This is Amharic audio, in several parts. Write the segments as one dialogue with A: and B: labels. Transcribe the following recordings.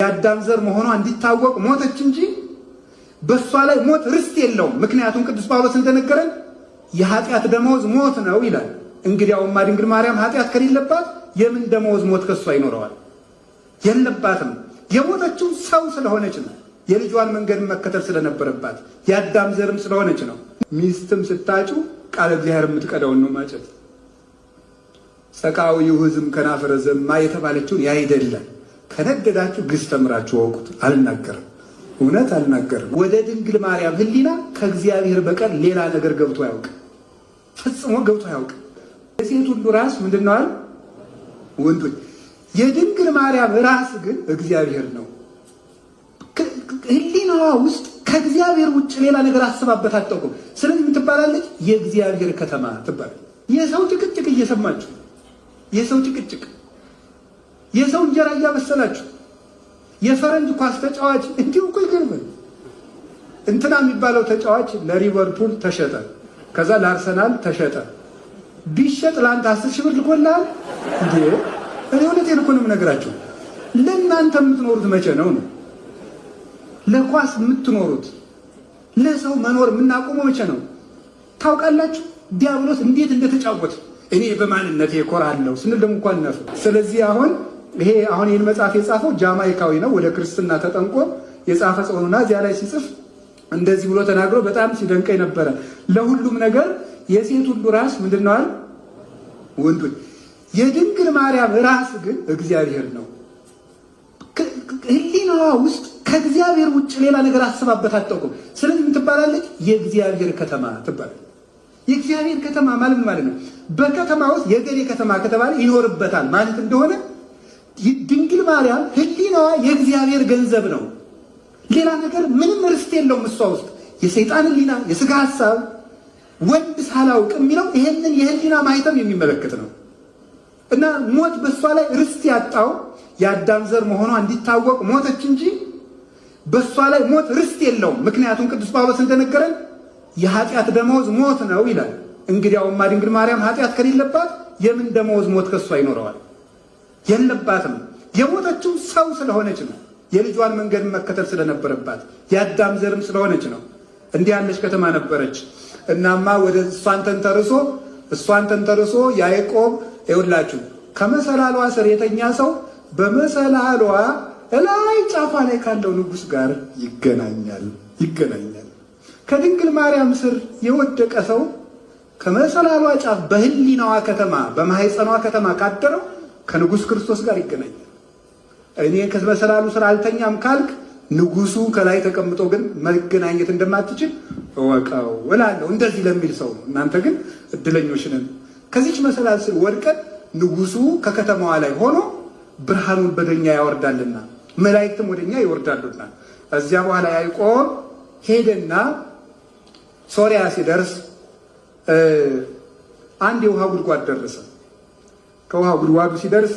A: የአዳም ዘር መሆኗ እንዲታወቅ ሞተች እንጂ በሷ ላይ ሞት ርስት የለውም። ምክንያቱም ቅዱስ ጳውሎስ እንደነገረን የኃጢአት ደመወዝ ሞት ነው ይላል። እንግዲያውማ ድንግል ማርያም ኃጢአት ከሌለባት የምን ደመወዝ ሞት ከሷ ይኖረዋል? የለባትም። የሞተችው ሰው ስለሆነች ነው። የልጇን መንገድ መከተል ስለነበረባት የአዳም ዘርም ስለሆነች ነው። ሚስትም ስታጩ ቃለ እግዚአብሔር የምትቀዳውን ነው ማጨት። ሰቃዊው ሕዝም ከናፈረ ዘማ የተባለችውን ያይደለም። ከነደዳችሁ ግስ ተምራችሁ ወቁት። አልናገርም፣ እውነት አልናገርም። ወደ ድንግል ማርያም ሕሊና ከእግዚአብሔር በቀር ሌላ ነገር ገብቶ አያውቅም። ፈጽሞ ገብቶ አያውቅም። የሴት ሁሉ ራስ ምንድነው? ወንዶች። የድንግል ማርያም ራስ ግን እግዚአብሔር ነው። ሕሊናዋ ውስጥ ከእግዚአብሔር ውጭ ሌላ ነገር አስባበት አታውቅም። ስለዚህ ምን ትባላለች? የእግዚአብሔር ከተማ ትባላለች። የሰው ጭቅጭቅ እየሰማችሁ፣ የሰው ጭቅጭቅ፣ የሰው እንጀራ እያበሰላችሁ፣ የፈረንጅ ኳስ ተጫዋች እንዲሁ እኮ ይገርማል። እንትና የሚባለው ተጫዋች ለሊቨርፑል ተሸጠ፣ ከዛ ለአርሰናል ተሸጠ። ቢሸጥ ለአንተ 10 ሺህ ብር ልኮልሃል እንዴ? እኔ እውነቴን እኮ ነው የምነግራችሁ። ለእናንተ የምትኖሩት መቼ ነው? ለኳስ የምትኖሩት ለሰው መኖር የምናቆመው መቼ ነው? ታውቃላችሁ ዲያብሎስ እንዴት እንደተጫወተ። እኔ በማንነቴ እኮራለሁ ስንል ደግሞ እንኳን ነፍ። ስለዚህ አሁን ይህን መጽሐፍ የጻፈው ጃማይካዊ ነው። ወደ ክርስትና ተጠምቆ የጻፈ ጽሑፍና እዚያ ላይ ሲጽፍ እንደዚህ ብሎ ተናግሮ በጣም ሲደንቀኝ ነበረ። ለሁሉም ነገር የሴት ሁሉ ራስ ምንድነው? ወንዶች። የድንግል ማርያም ራስ ግን እግዚአብሔር ነው። ሕሊናዋ ውስጥ ከእግዚአብሔር ውጭ ሌላ ነገር አስባበት አታውቅም። ስለዚህ ምን ትባላለች? የእግዚአብሔር ከተማ ትባላለች። የእግዚአብሔር ከተማ ማለት ምን ማለት ነው? በከተማ ውስጥ የገሌ ከተማ ከተባለ ይኖርበታል ማለት እንደሆነ ድንግል ማርያም ሕሊናዋ የእግዚአብሔር ገንዘብ ነው። ሌላ ነገር ምንም ርስት የለውም እሷ ውስጥ። የሰይጣን ሕሊና፣ የሥጋ ሐሳብ፣ ወንድ ሳላውቅ የሚለው ይሄንን የሕሊና ማህተም የሚመለከት ነው። እና ሞት በእሷ ላይ ርስት ያጣው የአዳም ዘር መሆኗ እንዲታወቅ ሞተች እንጂ በእሷ ላይ ሞት ርስት የለውም። ምክንያቱም ቅዱስ ጳውሎስ እንደነገረን የኃጢአት ደመወዝ ሞት ነው ይላል። እንግዲያውማ ድንግል ማርያም ኃጢአት ከሌለባት የምን ደመወዝ ሞት ከሷ ይኖረዋል? የለባትም። የሞተችው ሰው ስለሆነች ነው። የልጇን መንገድ መከተል ስለነበረባት የአዳም ዘርም ስለሆነች ነው። እንዲህ ያለች ከተማ ነበረች። እናማ ወደ እሷን ተንተርሶ ያዕቆብ ይኸውላችሁ ከመሰላሏ ስር የተኛ ሰው በመሰላሏ እላይ ጫፏ ላይ ካለው ንጉሥ ጋር ይገናኛል። ከድንግል ማርያም ስር የወደቀ ሰው ከመሰላሏ ጫፍ በሕሊናዋ ከተማ በማህፀኗ ከተማ ካደረው ከንጉሥ ክርስቶስ ጋር ይገናኛል። እኔ ከመሰላሉ ስር አልተኛም ካልክ ንጉሱ ከላይ ተቀምጦ ግን መገናኘት እንደማትችል እወቀው እላለሁ። እንደዚህ ለሚል ሰው ነው። እናንተ ግን እድለኞች ነን። ከዚች መሰላል ስር ወድቀን ንጉሱ ከከተማዋ ላይ ሆኖ ብርሃኑን በደኛ ያወርዳልና መላእክትም ወደኛ ይወርዳሉና። እዚያ በኋላ ያዕቆብ ሄደና ሶሪያ ሲደርስ አንድ የውሃ ጉድጓድ ደረሰ። ከውሃ ጉድጓዱ ሲደርስ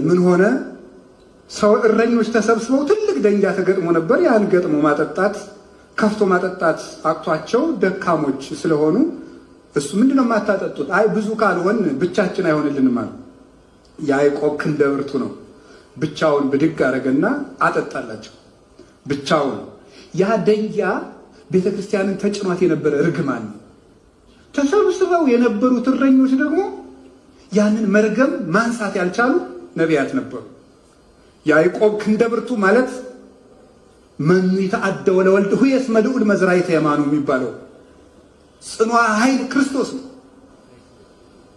A: ምን ሆነ? ሰው እረኞች ተሰብስበው ትልቅ ደንጊያ ተገጥሞ ነበር። ያን ገጥሞ ማጠጣት ከፍቶ ማጠጣት አቅቷቸው ደካሞች ስለሆኑ እሱ ምንድነው የማታጠጡት? አይ ብዙ ካልሆን ብቻችን አይሆንልንም አለ። ያዕቆብ ክንደ ብርቱ ነው። ብቻውን ብድግ አረገና አጠጣላቸው። ብቻውን። ያ ደንጊያ ቤተክርስቲያንን ተጭኗት የነበረ ርግማን። ተሰብስበው የነበሩት እረኞች ደግሞ ያንን መርገም ማንሳት ያልቻሉ ነቢያት ነበሩ። ያዕቆብ ክንደ ብርቱ ማለት መኑ ይተአደወ ለወልድ ሁየስ መልዑል መዝራዕተ የማኑ የሚባለው ጽኗ ኃይል ክርስቶስ ነው።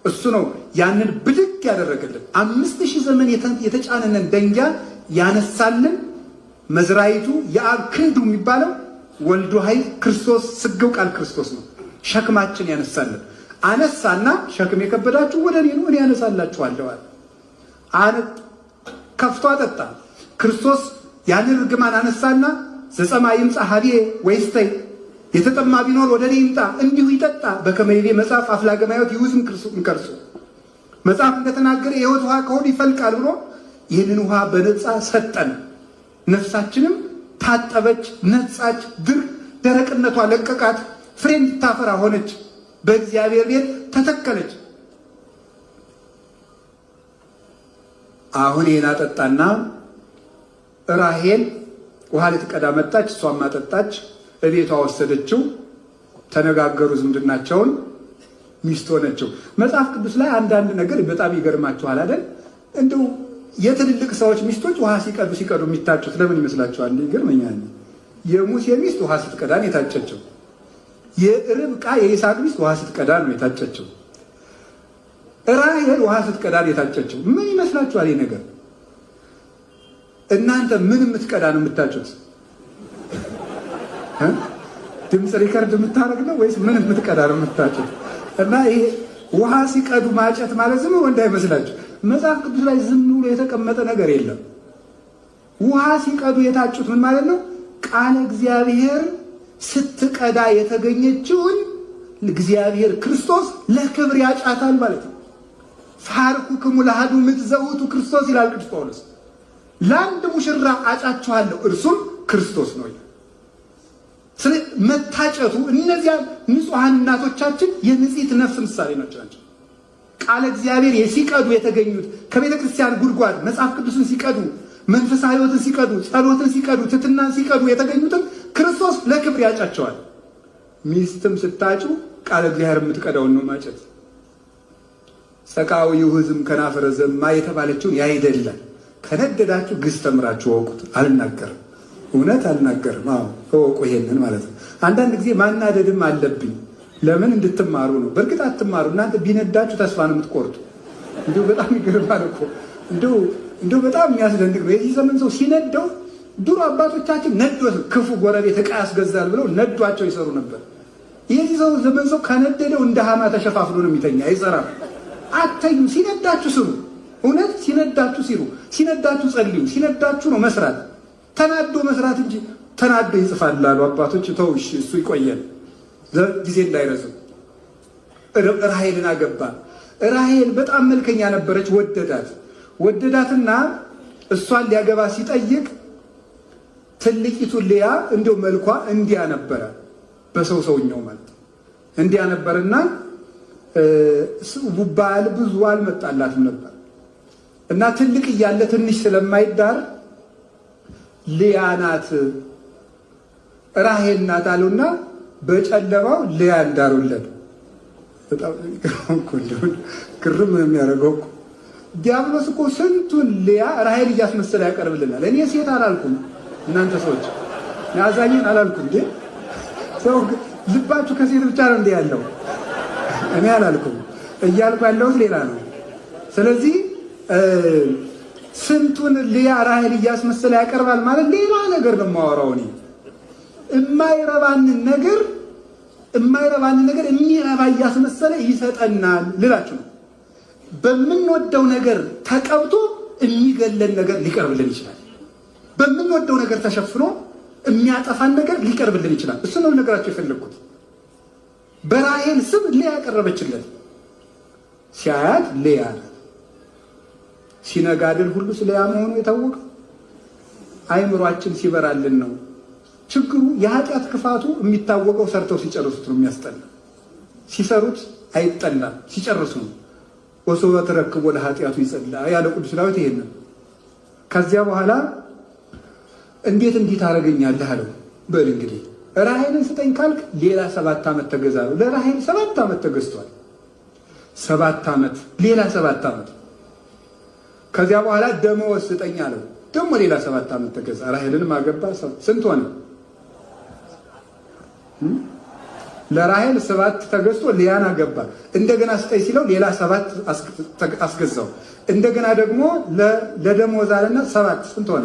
A: እሱ ነው ያንን ብድግ ያደረገልን። 5000 ዘመን የተጫነንን ደንጊያ ያነሳልን መዝራዕቱ የአብ ክንዱ የሚባለው ወልዱ ኃይል ክርስቶስ ስገው ቃል ክርስቶስ ነው። ሸክማችን ያነሳልን። አነሳና ሸክም የከበዳችሁ ወደ እኔ ነው እኔ ያነሳላችኋለሁ አለ። ከፍቶ አጠጣ። ክርስቶስ ያንን ርግማን አነሳና ዘጸማ ይምጻ ሀቤ ወይስተይ፣ የተጠማ ቢኖር ወደ እኔ ይምጣ እንዲሁ ይጠጣ። በከመ ይቤ መጽሐፍ አፍላገ ማዮት ይውዝም ከርሱ፣ መጽሐፍ እንደተናገረ የሕይወት ውሃ ከሆዱ ይፈልቃል ብሎ ይህንን ውሃ በነፃ ሰጠን። ነፍሳችንም ታጠበች፣ ነጻች፣ ደረቅነቷ ለቀቃት፣ ፍሬ እንድታፈራ ሆነች፣ በእግዚአብሔር ቤት ተተከለች። አሁን ይህን አጠጣና ራሔል ውሃ ልትቀዳ መጣች። እሷም አጠጣች። እቤቷ ወሰደችው። ተነጋገሩ ዝምድናቸውን። ሚስት ሆነችው። መጽሐፍ ቅዱስ ላይ አንዳንድ ነገር በጣም ይገርማችኋል አይደል? እንደው የትልልቅ ሰዎች ሚስቶች ውሃ ሲቀዱ የሚታጩት ለምን ይመስላችኋል? ይገርመኛል። የሙሴ ሚስት ውሃ ስትቀዳ ነው የታጨችው። የርብቃ የይስሐቅ ሚስት ውሃ ስትቀዳ ነው የታጨችው። ራሔል ውሃ ስትቀዳ ነው የታጨችው። ምን ይመስላችኋል ይሄ ነገር? እናንተ ምን የምትቀዳ ነው የምታጩት? ድምፅ ሪከርድ የምታረግ ነው ወይስ ምን የምትቀዳ ነው የምታጩት? እና ይሄ ውሃ ሲቀዱ ማጨት ማለት ዝም ብሎ እንዳይመስላችሁ። መጽሐፍ ቅዱስ ላይ ዝም ብሎ የተቀመጠ ነገር የለም። ውሃ ሲቀዱ የታጩት ምን ማለት ነው? ቃለ እግዚአብሔር ስትቀዳ የተገኘችውን እግዚአብሔር ክርስቶስ ለክብር ያጫታል ማለት ነው። ፋርኩክሙ ለአሐዱ ምትዘውቱ ክርስቶስ ይላል ቅዱስ ጳውሎስ። ለአንድ ሙሽራ አጫችኋለሁ እርሱም ክርስቶስ ነው። ስለ መታጨቱ እነዚያ ንጹሐን እናቶቻችን የንጽሕት ነፍስ ምሳሌ ናቸው። ቃለ እግዚአብሔር ሲቀዱ የተገኙት ከቤተ ክርስቲያን ጉድጓድ መጽሐፍ ቅዱስን ሲቀዱ፣ መንፈሳዊ ሕይወትን ሲቀዱ፣ ጸሎትን ሲቀዱ፣ ትሕትናን ሲቀዱ የተገኙትን ክርስቶስ ለክብር ያጫቸዋል። ሚስትም ስታጩ ቃለ እግዚአብሔር የምትቀዳውን ነው ማጨት። ሰቃዊው ሕዝም ከናፈረ ዘማ የተባለችውን ያይደላል። ከነደዳችሁ ግስ ተምራችሁ ወቁት። አልናገርም፣ እውነት አልናገርም። እወቁ ይሄንን ማለት ነው። አንዳንድ ጊዜ ማናደድም አለብኝ። ለምን? እንድትማሩ ነው። በእርግጥ አትማሩ። እናንተ ቢነዳችሁ ተስፋ ነው የምትቆርጡ። እንዲሁ በጣም ይገርማል እኮ። እንዲሁ በጣም የሚያስደንቅ ነው። የዚህ ዘመን ሰው ሲነደው፣ ድሮ አባቶቻችን ነዶት ክፉ ጎረቤት ዕቃ ያስገዛል ብለው ነዷቸው ይሰሩ ነበር። የዚህ ሰው ዘመን ሰው ከነደደው እንደ ሃማ ተሸፋፍሎ ነው የሚተኛ፣ አይሰራም። አተኙ። ሲነዳችሁ ስሩ። እውነት ሲነዳችሁ ሲሩ፣ ሲነዳችሁ ጸልዩ። ሲነዳችሁ ነው መስራት፣ ተናዶ መስራት እንጂ ተናዶ ይጽፋል ላሉ አባቶች። ተው እሺ፣ እሱ ይቆየን ጊዜ እንዳይረዝም። ራሔልን አገባ። ራሔል በጣም መልከኛ ነበረች። ወደዳትና እሷን ሊያገባ ሲጠይቅ ትልቂቱ ልያ እንደው መልኳ እንዲያ ነበረ፣ በሰውኛው ማለት እንዲያ ነበርና ባል ብዙ አልመጣላትም ነበር እና ትልቅ እያለ ትንሽ ስለማይዳር ልያ ናት ራሔል ናት አሉና በጨለማው ልያ እንዳሩለት። በጣም ግርም የሚያደርገው እኮ ዲያብሎስ እኮ ስንቱን ልያ ራሔል እያስመሰለ ያቀርብልናል። እኔ ሴት አላልኩም፣ እናንተ ሰዎች አዛኝን አላልኩም። እንዴ ሰው ልባችሁ ከሴት ብቻ ነው እንዴ ያለው? እኔ አላልኩም። እያልኩ ያለሁት ሌላ ነው። ስለዚህ ስንቱን ልያ ራሔል እያስመሰለ ያቀርባል ማለት ሌላ ነገር ነው የማወራው እኔ። የማይረባንን ነገር የሚረባ እያስመሰለ ይሰጠናል ልላችሁ ነው። በምንወደው ነገር ተቀብቶ የሚገለን ነገር ሊቀርብልን ይችላል። በምንወደው ነገር ተሸፍኖ የሚያጠፋን ነገር ሊቀርብልን ይችላል። እሱ ነው ነገራችሁ የፈለግኩት። በራሔል ስም ልያ ያቀረበችለት ሲያያት ልያ ሲነጋድል ሁሉ ስለ ያ መሆኑ የታወቀ አይምሯችን ሲበራልን ነው። ችግሩ የኃጢአት ክፋቱ የሚታወቀው ሰርተው ሲጨርሱት ነው የሚያስጠላ። ሲሰሩት አይጠላም፣ ሲጨርሱ ነው። ወሶበ ተረክቦ ለኃጢአቱ ይጸላ ያለው ቅዱስ ዳዊት ይሄንን። ከዚያ በኋላ እንዴት እንዲህ ታደርገኛለህ አለው። በል እንግዲህ ራሔልን ስጠኝ ካልክ ሌላ 7 ዓመት ተገዛ ነው። ለራሔል 7 ዓመት ተገዝቷል። 7 ዓመት ሌላ 7 ዓመት። ከዚያ በኋላ ደመወዝ ስጠኝ አለው። ደግሞ ሌላ 7 ዓመት ተገዛ። ራሔልንም አገባ። ስንት ሆነ? ለራሔል 7 ተገዝቶ ልያን አገባ። እንደገና ስጠኝ ሲለው ሌላ 7 አስገዛው። እንደገና ደግሞ ለደመወዝ አለና 7 ስንት ሆነ?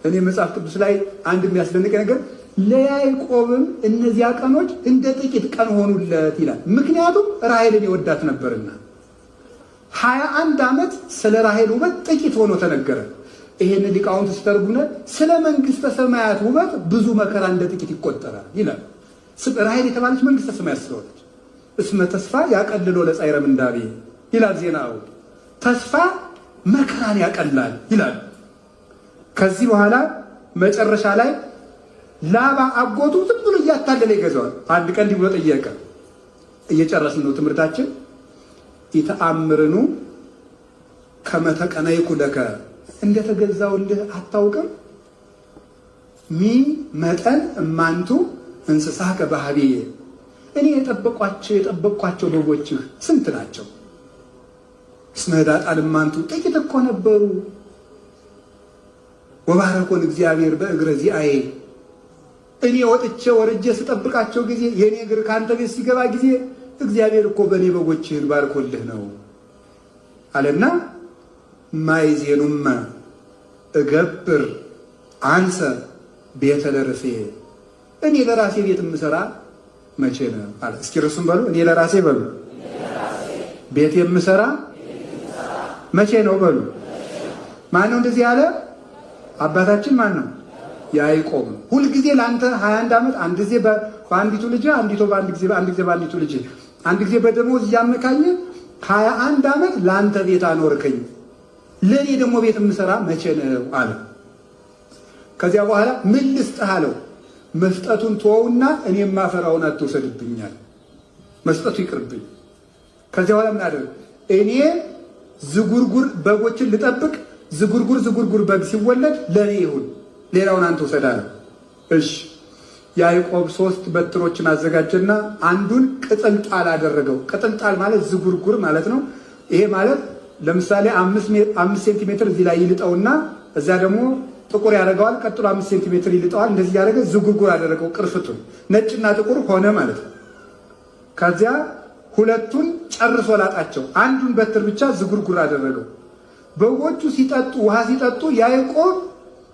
A: እኔ መጽሐፍ ቅዱስ ላይ አንድ የሚያስደንቅ ነገር ለያዕቆብም እነዚያ ቀኖች እንደ ጥቂት ቀን ሆኑለት ይላል። ምክንያቱም ራሔልን ይወዳት ነበርና 21 ዓመት ስለ ራሔል ውበት ጥቂት ሆኖ ተነገረ። ይሄን ሊቃውንት ሲተረጉሙ ስለ መንግስተ ሰማያት ውበት ብዙ መከራ እንደ ጥቂት ይቆጠራል ይላል። ራሔል የተባለች መንግስተ ሰማያት ስለሆነች እስመ ተስፋ ያቀልሎ ለጻይረ ምንዳቤ ይላል ዜናው። ተስፋ መከራን ያቀላል ይላል። ከዚህ በኋላ መጨረሻ ላይ ላባ አጎቱ ዝም ብሎ እያታለለ ይገዛዋል። አንድ ቀን እንዲህ ብሎ ጠየቀ። እየጨረስን ነው ትምህርታችን። ኢተአምርኑ ከመ ተቀነይኩ ለከ እንደተገዛውልህ አታውቅም? ሚ መጠን እማንቱ እንስሳህ ከባህቤ እኔ የጠበቅኳቸው በጎችህ ስንት ናቸው? እስመ ህዳጣን እማንቱ ጥቂት እኮ ነበሩ። ወባረኮን እግዚአብሔር በእግረ ዚአዬ እኔ ወጥቼ ወርጄ ስጠብቃቸው ጊዜ የኔ እግር ካንተ ቤት ሲገባ ጊዜ እግዚአብሔር እኮ በእኔ በጎችህን ባርኮልህ ነው አለና ማይዜኑመ እገብር አንሰ ቤተ ለርሴ እኔ ለራሴ ቤት የምሰራ መቼ ነው አለ። እስኪ እርሱም በሉ እኔ ለራሴ በሉ ቤት የምሰራ መቼ ነው በሉ። ማን ነው እንደዚህ ያለ? አባታችን ማን ነው? ያዕቆብ ነው። ሁል ጊዜ ላንተ 21 ዓመት አንድ ጊዜ በአንዲቱ ልጅ አንድ ጊዜ በአንዲቱ ልጅ አንድ ጊዜ በደሞዝ እያመካኘ 21 ዓመት ላንተ ቤት አኖርከኝ፣ ለኔ ደግሞ ቤት የምሰራ መቼ ነው አለ። ከዚያ በኋላ ምን ልስጥህ አለው። መስጠቱን ተወውና እኔ ማፈራውን አትወሰድብኛል፣ መስጠቱ ይቅርብኝ። ከዚያ በኋላ ምን አደረገ? እኔ ዝጉርጉር በጎችን ልጠብቅ፣ ዝጉርጉር በግ ሲወለድ ለኔ ይሁን፣ ሌላውን አንተ ውሰድ አለ። እሺ ያዕቆብ 3 በትሮችን አዘጋጀና አንዱን ቅጥልጣል አደረገው። ቅጥልጣል ማለት ዝጉርጉር ማለት ነው። ይሄ ማለት ለምሳሌ 5 ሴንቲሜትር እዚህ ላይ ይልጠውና እዛ ደግሞ ጥቁር ያደርገዋል። ቀጥሎ 5 ሴንቲሜትር ይልጠዋል። እንደዚህ ያደረገ ዝጉርጉር አደረገው። ቅርፍቱን ነጭና ጥቁር ሆነ ማለት ነው። ከዚያ ሁለቱን ጨርሶ ላጣቸው፣ አንዱን በትር ብቻ ዝጉርጉር አደረገው። በጎቹ ሲጠጡ ውሃ ሲጠጡ ያዕቆብ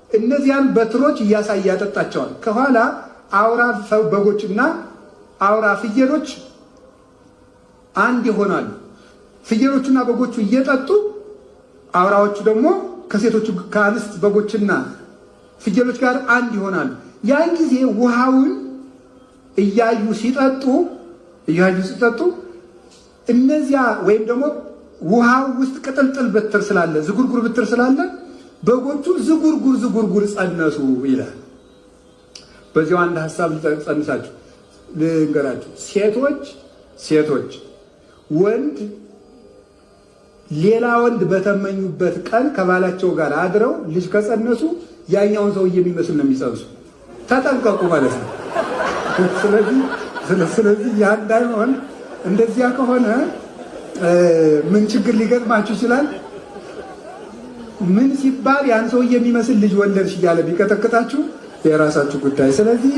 A: እነዚያን በትሮች እያሳየ ያጠጣቸዋል። ከኋላ አውራ በጎችና አውራ ፍየሎች አንድ ይሆናሉ። ፍየሎቹና በጎቹ እየጠጡ አውራዎቹ ደግሞ ከሴቶቹ ከአንስት በጎችና ፍየሎች ጋር አንድ ይሆናሉ። ያን ጊዜ ውሃውን እያዩ ሲጠጡ እነዚያ ወይም ደግሞ ውሃው ውስጥ ቅጥልጥል በትር ስላለ ዝጉርጉር በትር ስላለ በጎቹ ዝጉርጉር ጸነሱ ይላል። በዚያው አንድ ሐሳብ ልጸንሳችሁ ልንገራችሁ። ሴቶች ወንድ ሌላ ወንድ በተመኙበት ቀን ከባላቸው ጋር አድረው ልጅ ከጸነሱ ያኛውን ሰው የሚመስል ነው የሚጸንሱ። ተጠንቀቁ ማለት ነው። ስለዚህ ያ እንዳይሆን፣ እንደዚያ ከሆነ ምን ችግር ሊገጥማችሁ ይችላል? ምን ሲባል ያን ሰው የሚመስል ልጅ ወለድሽ እያለ ቢቀጠቅጣችሁ የራሳችሁ ጉዳይ። ስለዚህ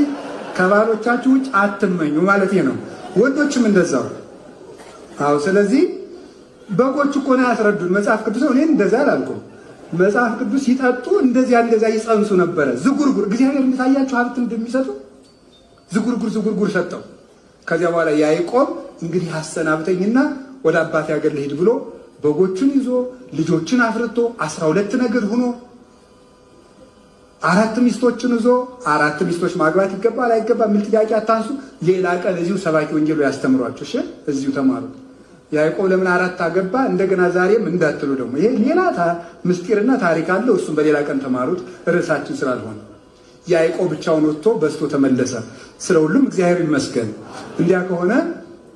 A: ከባሎቻችሁ ውጭ አትመኙ ማለት ነው። ወንዶችም እንደዛው። አዎ። ስለዚህ በጎች እኮ ነው ያስረዱን መጽሐፍ ቅዱስ። እኔ እንደዛ አላልኩም። መጽሐፍ ቅዱስ ሲጠጡ እንደዚያ ይጸንሱ ነበረ። ዝጉርጉር እግዚአብሔር እንደታያችሁ ሀብት እንደሚሰጡ ዝጉርጉር ሰጠው። ከዚያ በኋላ ያዕቆብ እንግዲህ አሰናብተኝና ወደ አባቴ ሀገር ልሄድ ብሎ በጎቹን ይዞ ልጆችን አፍርቶ 12 ነገድ ሆኖ 4 ሚስቶችን ይዞ 4 ሚስቶች ማግባት ይገባል አይገባም የሚል ጥያቄ አታንሱ። ሌላ ቀን እዚሁ ሰባኪ ወንጌሉ ያስተምሯችሁ። እሺ እዚሁ ተማሩ። ያዕቆብ ለምን 4 አገባ እንደገና ዛሬም እንዳትሉ ደግሞ ይሄ ሌላ ምስጢርና ታሪክ አለው። እሱም በሌላ ቀን ተማሩት፣ ርዕሳችን ስላልሆነ። ያዕቆብ ብቻውን ወጥቶ በስቶ ተመለሰ። ስለ ሁሉም እግዚአብሔር ይመስገን። እንዲያ ከሆነ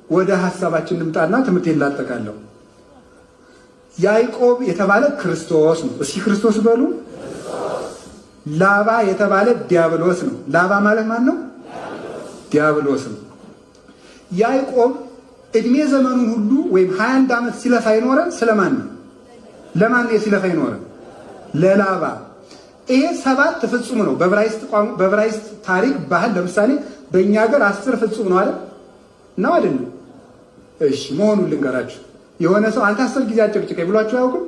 A: ወደ ሐሳባችን እንምጣና ትምህርት ይላጠቃለሁ። ያዕቆብ የተባለ ክርስቶስ ነው። እስኪ ክርስቶስ በሉ። ላባ የተባለ ዲያብሎስ ነው። ላባ ማለት ማን ነው? ዲያብሎስ ነው። ያዕቆብ እድሜ ዘመኑን ሁሉ ወይም 21 ዓመት ሲለፋ ይኖረ ስለማን ነው? ለማን ነው ሲለፋ ይኖረ? ለላባ። ይሄ 7 ፍጹም ነው። በዕብራይስጥ ታሪክ ባህል ለምሳሌ በእኛ ሀገር 10 ፍጹም ነው አይደል? ነው አይደል? እሺ መሆኑን ልንገራችሁ። የሆነ ሰው አንተ 10 ጊዜ አጨብጭቀኝ ብሏችሁ አያውቁም?